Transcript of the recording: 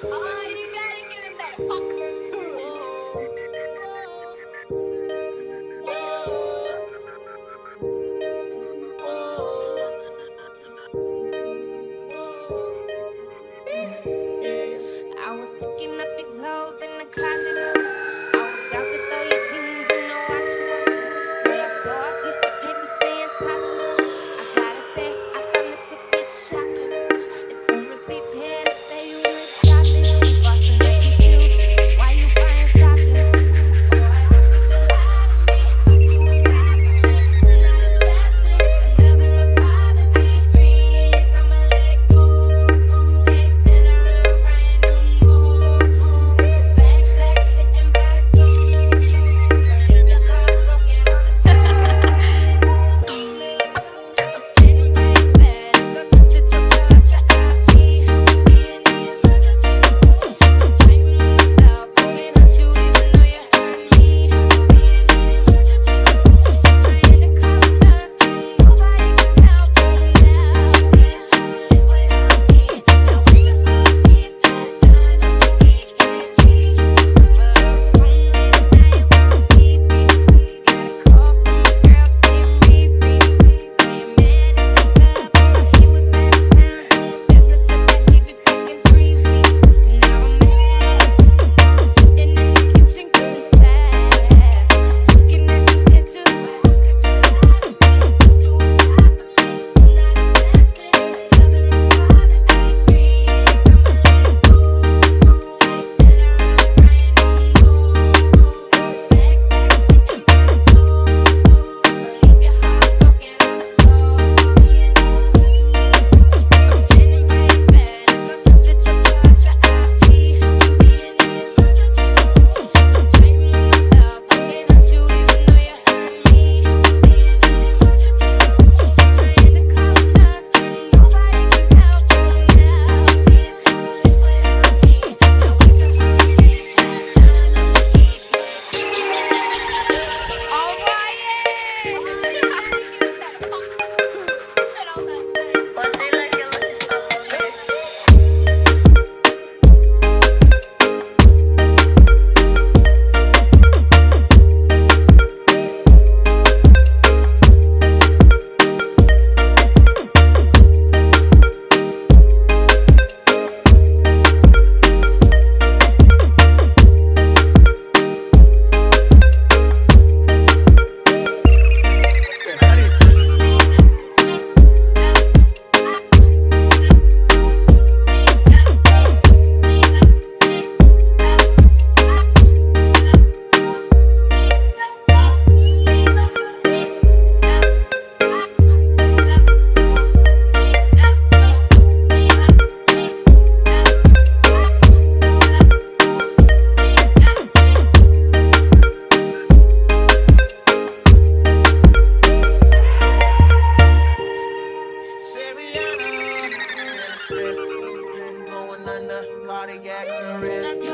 Oh, you gotta give it back. I was picking up your clothes in the closet. I was about to throw your jeans in the washer. Till I saw a piece of paper saying Tasha. I gotta say, I found this a bit shocking. It's some receipts here that say you went shopping. You bought some Nike shoes. Why you buying stockings? Boy, how could you lie to me? Thought you were top of me. Not accepting another apology. 3 years, I'ma let go. Ain't stand around crying no more. With your bags packed, sitting back home. Leave your heart broken on the floor. I'm standing by your bed, so tempted to pull out your IP. Be in the emergency room. Blaming myself, wouldn't hurt you even though you hurt me. Be in the emergency room. Trying to call a nurse, nobody can help you now. Tears falling without me. Now what's your heartbeat? That kind of EKG. But I was home late at night watching TV. Got a call from a girl saying Riri. Saying man at the club, but he was out of town doing business at that he be back in 3 weeks. Now I'm mad, sitting in the kitchen getting sad, looking at the pictures. How could you lie to me? Thought you were top of me, not accepting another apology. 3 years, I'ma let go. Ain't stand around crying no more. Bags packed, sitting back home. Leave your heart broken on the floor. I'm standing by your bed, so tempted to pull out your IP. Be in the emergency room. Blaming myself, wouldn't hurt you even though you hurt me. Be in the emergency room. Trying to call a nurse, nobody can help you now. Tears falling without me. Now what's your heartbeat? That kind of EKG. All right, One day like you lost your stuff on me. Seriana, stress, going under, cardiac arrest.